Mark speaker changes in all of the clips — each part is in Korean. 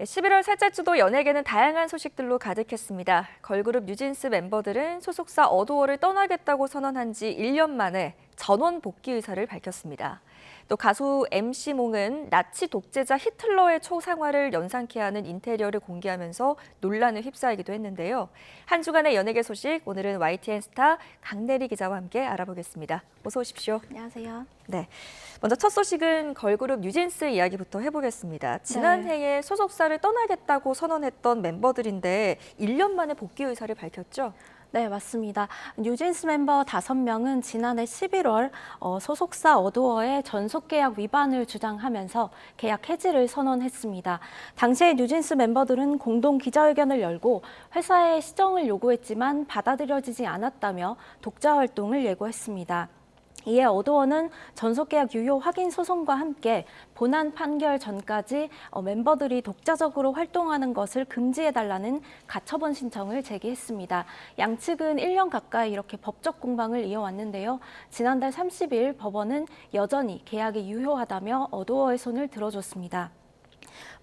Speaker 1: 11월 셋째 주도 연예계는 다양한 소식들로 가득했습니다. 걸그룹 뉴진스 멤버들은 소속사 어도어를 떠나겠다고 선언한 지 1년 만에 전원 복귀 의사를 밝혔습니다. 또 가수 MC몽은 나치 독재자 히틀러의 초상화를 연상케 하는 인테리어를 공개하면서 논란을 휩싸이기도 했는데요. 한 주간의 연예계 소식, 오늘은 YTN 스타 강내리 기자와 함께 알아보겠습니다. 어서 오십시오.
Speaker 2: 안녕하세요.
Speaker 1: 네, 먼저 첫 소식은 걸그룹 뉴진스 이야기부터 해보겠습니다. 지난해에 소속사를 떠나겠다고 선언했던 멤버들인데 1년 만에 복귀 의사를 밝혔죠?
Speaker 2: 네, 맞습니다. 뉴진스 멤버 5명은 지난해 11월 소속사 어도어의 전속 계약 위반을 주장하면서 계약 해지를 선언했습니다. 당시에 뉴진스 멤버들은 공동 기자회견을 열고 회사에 시정을 요구했지만 받아들여지지 않았다며 독자 활동을 예고했습니다. 이에 어도어는 전속계약 유효 확인 소송과 함께 본안 판결 전까지 멤버들이 독자적으로 활동하는 것을 금지해달라는 가처분 신청을 제기했습니다. 양측은 1년 가까이 이렇게 법적 공방을 이어왔는데요. 지난달 30일 법원은 여전히 계약이 유효하다며 어도어의 손을 들어줬습니다.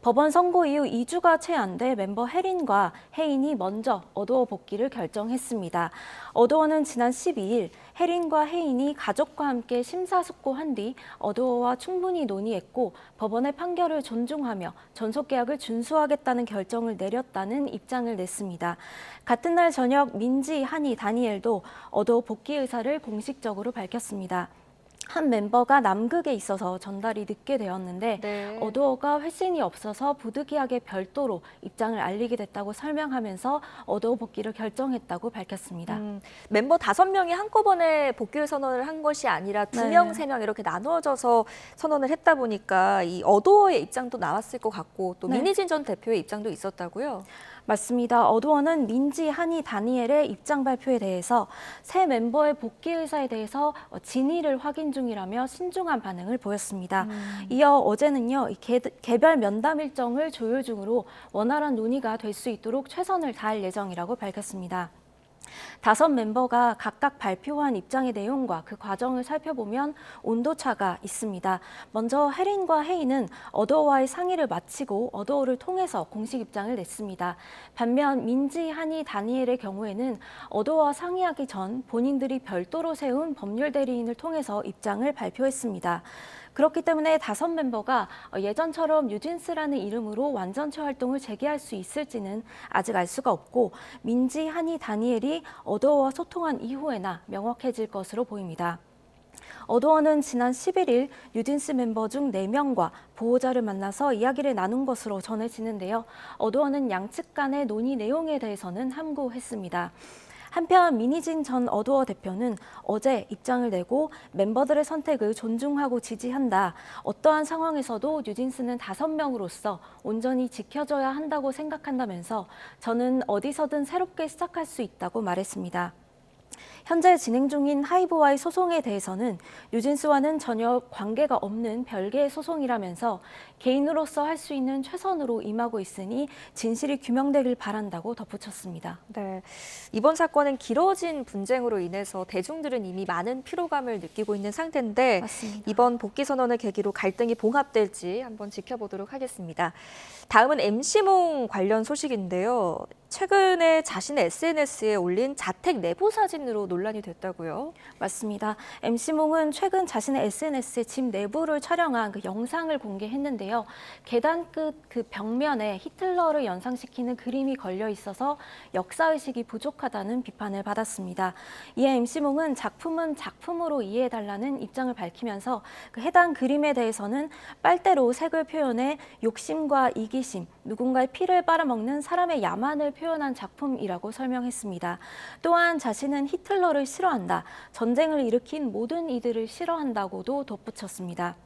Speaker 2: 법원 선고 이후 2주가 채 안 돼 멤버 혜린과 혜인이 먼저 어도어 복귀를 결정했습니다. 어도어는 지난 12일 혜린과 혜인이 가족과 함께 심사숙고한 뒤 어도어와 충분히 논의했고 법원의 판결을 존중하며 전속계약을 준수하겠다는 결정을 내렸다는 입장을 냈습니다. 같은 날 저녁 민지, 한이, 다니엘도 어도어 복귀 의사를 공식적으로 밝혔습니다. 한 멤버가 남극에 있어서 전달이 늦게 되었는데 어도어가 회신이 없어서 부득이하게 별도로 입장을 알리게 됐다고 설명하면서 어도어 복귀를 결정했다고 밝혔습니다.
Speaker 1: 멤버 5명이 한꺼번에 복귀 선언을 한 것이 아니라 2명, 3명 이렇게 나누어져서 선언을 했다 보니까 이 어도어의 입장도 나왔을 것 같고 또 민희진 전 대표의 입장도 있었다고요?
Speaker 2: 맞습니다. 어도어는 민지, 한이, 다니엘의 입장 발표에 대해서 새 멤버의 복귀 의사에 대해서 진위를 확인 중이라며 신중한 반응을 보였습니다. 이어 어제는요, 개별 면담 일정을 조율 중으로 원활한 논의가 될 수 있도록 최선을 다할 예정이라고 밝혔습니다. 5멤버가 각각 발표한 입장의 내용과 그 과정을 살펴보면 온도차가 있습니다. 먼저 혜린과 혜인은 어도어와의 상의를 마치고 어도어를 통해서 공식 입장을 냈습니다. 반면 민지, 한이, 다니엘의 경우에는 어도어와 상의하기 전 본인들이 별도로 세운 법률 대리인을 통해서 입장을 발표했습니다. 그렇기 때문에 5멤버가 예전처럼 뉴진스라는 이름으로 완전체 활동을 재개할 수 있을지는 아직 알 수가 없고 민지, 한이, 다니엘이 어도어와 소통한 이후에나 명확해질 것으로 보입니다. 어도어는 지난 11일 뉴진스 멤버 중 4명과 보호자를 만나서 이야기를 나눈 것으로 전해지는데요. 어도어는 양측 간의 논의 내용에 대해서는 함구했습니다. 한편 민희진 전 어도어 대표는 어제 입장을 내고 멤버들의 선택을 존중하고 지지한다. 어떠한 상황에서도 뉴진스는 5명으로서 온전히 지켜줘야 한다고 생각한다면서 저는 어디서든 새롭게 시작할 수 있다고 말했습니다. 현재 진행 중인 하이브와의 소송에 대해서는 뉴진스와는 전혀 관계가 없는 별개의 소송이라면서 개인으로서 할 수 있는 최선으로 임하고 있으니 진실이 규명되길 바란다고 덧붙였습니다.
Speaker 1: 네, 이번 사건은 길어진 분쟁으로 인해서 대중들은 이미 많은 피로감을 느끼고 있는 상태인데
Speaker 2: 맞습니다.
Speaker 1: 이번 복귀 선언을 계기로 갈등이 봉합될지 한번 지켜보도록 하겠습니다. 다음은 MC몽 관련 소식인데요. 최근에 자신의 SNS에 올린 자택 내부 사진으로 논란이 됐다고요?
Speaker 2: 맞습니다. MC몽은 최근 자신의 SNS에 집 내부를 촬영한 그 영상을 공개했는데요. 계단 끝 그 벽면에 히틀러를 연상시키는 그림이 걸려 있어서 역사의식이 부족하다는 비판을 받았습니다. 이에 MC몽은 작품은 작품으로 이해해달라는 입장을 밝히면서 그 해당 그림에 대해서는 빨대로 색을 표현해 욕심과 이기심, 누군가의 피를 빨아먹는 사람의 야만을 표현한 작품이라고 설명했습니다. 또한 자신은 히틀러를 싫어한다. 전쟁을 일으킨 모든 이들을 싫어한다고도 덧붙였습니다.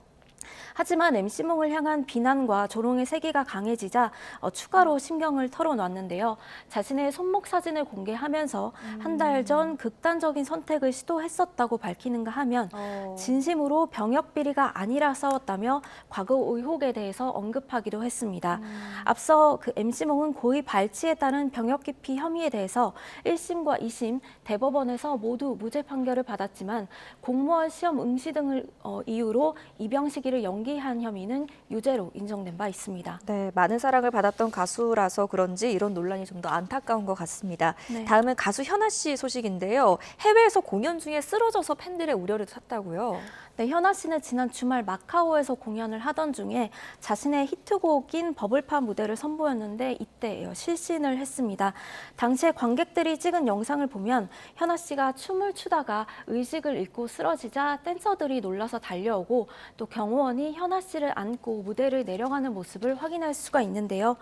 Speaker 2: 하지만 MC몽을 향한 비난과 조롱의 세기가 강해지자 추가로 심경을 털어놨는데요. 자신의 손목 사진을 공개하면서 한 달 전 극단적인 선택을 시도했었다고 밝히는가 하면 진심으로 병역 비리가 아니라 싸웠다며 과거 의혹에 대해서 언급하기도 했습니다. 앞서 그 MC몽은 고의 발치에 따른 병역 기피 혐의에 대해서 1심과 2심 대법원에서 모두 무죄 판결을 받았지만 공무원 시험 응시 등을 이유로 입영 시기를 결혼식을 연기한 혐의는 유죄로 인정된 바 있습니다.
Speaker 1: 네, 많은 사랑을 받았던 가수라서 그런지 이런 논란이 좀 더 안타까운 것 같습니다.
Speaker 2: 네.
Speaker 1: 다음은 가수 현아 씨 소식인데요. 해외에서 공연 중에 쓰러져서 팬들의 우려를 샀다고요.
Speaker 2: 네, 현아 씨는 지난 주말 마카오에서 공연을 하던 중에 자신의 히트곡인 버블팝 무대를 선보였는데 이때 실신을 했습니다. 당시에 관객들이 찍은 영상을 보면 현아 씨가 춤을 추다가 의식을 잃고 쓰러지자 댄서들이 놀라서 달려오고 또 경호원이 현아 씨를 안고 무대를 내려가는 모습을 확인할 수가 있는데요.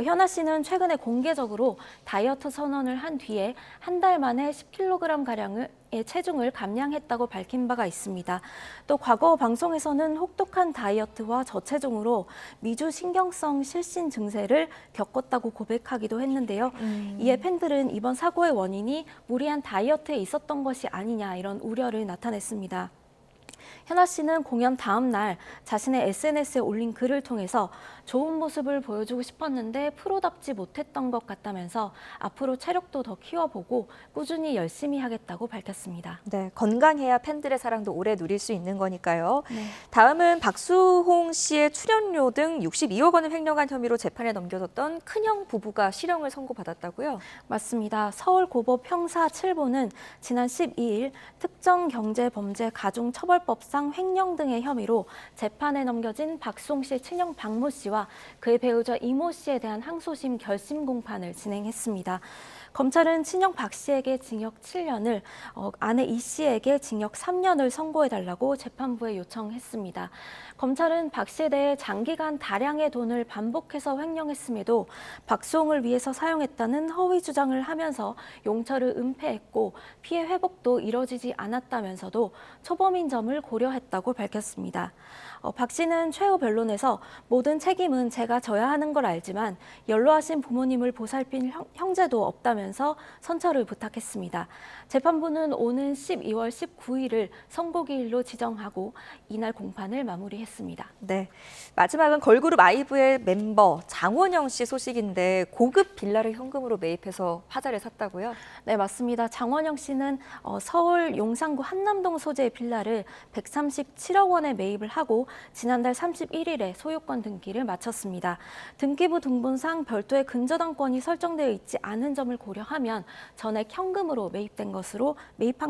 Speaker 2: 현아 씨는 최근에 공개적으로 다이어트 선언을 한 뒤에 한 달 만에 10kg가량을 체중을 감량했다고 밝힌 바가 있습니다. 또 과거 방송에서는 혹독한 다이어트와 저체중으로 미주 신경성 실신 증세를 겪었다고 고백하기도 했는데요. 이에 팬들은 이번 사고의 원인이 무리한 다이어트에 있었던 것이 아니냐 이런 우려를 나타냈습니다. 현아 씨는 공연 다음 날 자신의 SNS에 올린 글을 통해서 좋은 모습을 보여주고 싶었는데 프로답지 못했던 것 같다면서 앞으로 체력도 더 키워보고 꾸준히 열심히 하겠다고 밝혔습니다.
Speaker 1: 네, 건강해야 팬들의 사랑도 오래 누릴 수 있는 거니까요.
Speaker 2: 네.
Speaker 1: 다음은 박수홍 씨의 출연료 등 62억 원을 횡령한 혐의로 재판에 넘겨졌던 큰형 부부가 실형을 선고받았다고요?
Speaker 2: 맞습니다. 서울고법 형사 7부는 지난 12일 특정경제범죄가중처벌법상 횡령 등의 혐의로 재판에 넘겨진 박수홍 씨의 친형 박모 씨와 그의 배우자 이모 씨에 대한 항소심 결심 공판을 진행했습니다. 검찰은 친형 박 씨에게 징역 7년을, 아내 이 씨에게 징역 3년을 선고해달라고 재판부에 요청했습니다. 검찰은 박 씨에 대해 장기간 다량의 돈을 반복해서 횡령했음에도 박수홍을 위해서 사용했다는 허위 주장을 하면서 용처를 은폐했고 피해 회복도 이뤄지지 않았다면서도 초범인 점을 고려했다고 밝혔습니다. 박 씨는 최후 변론에서 모든 책임은 제가 져야 하는 걸 알지만 연로하신 부모님을 보살필 형제도 없다면서 선처를 부탁했습니다. 재판부는 오는 12월 19일을 선고기일로 지정하고 이날 공판을 마무리했습니다.
Speaker 1: 네, 마지막은 걸그룹 아이브의 멤버 장원영 씨 소식인데 고급 빌라를 현금으로 매입해서 화제를 샀다고요?
Speaker 2: 네, 맞습니다. 장원영 씨는 서울 용산구 한남동 소재의 빌라를 137억 원에 매입을 하고 지난달 31일에 소유권 등기를 마쳤습니다. 등기부 등본상 별도의 근저당권이 설정되어 있지 않은 점을 고려하면 전액 현금으로 매입한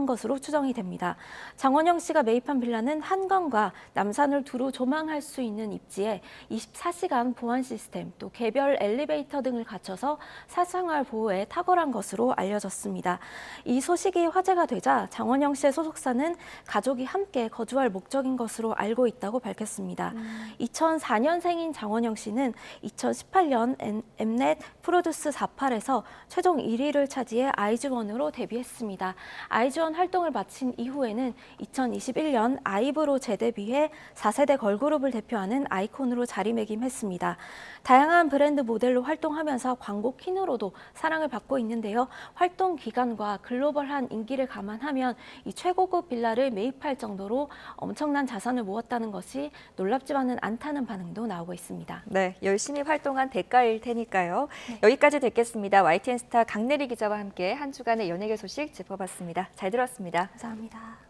Speaker 2: 것으로 추정이 됩니다. 장원영 씨가 매입한 빌라는 한강과 남산을 두루 조망할 수 있는 입지에 24시간 보안 시스템, 또 개별 엘리베이터 등을 갖춰서 사생활 보호에 탁월한 것으로 알려졌습니다. 이 소식이 화제가 되자 장원영 씨의 소속사는 가족이 함께 거주할 목적인 것으로 알고 있다고 밝혔습니다. 2004년생인 장원영 씨는 2018년 엠넷 프로듀스 48에서 최종 1위를 차지해 아이즈원으로 데뷔했습니다. 아이즈원 활동을 마친 이후에는 2021년 아이브로 재데뷔해 4세대 걸그룹을 대표하는 아이콘으로 자리매김했습니다. 다양한 브랜드 모델로 활동하면서 광고 퀸으로도 사랑을 받고 있는데요. 활동 기간과 글로벌한 인기를 감안하면 이 최고급 빌라를 매입할 정도로 엄청난 자산을 모았다는 것이 놀랍지만은 않다는 반응도 나오고 있습니다.
Speaker 1: 네, 열심히 활동한 대가일 테니까요. 여기까지 듣겠습니다. YTN 스타 강내리 기자와 함께 한 주간의 연예계 소식 짚어봤습니다. 잘 들었습니다.
Speaker 2: 감사합니다.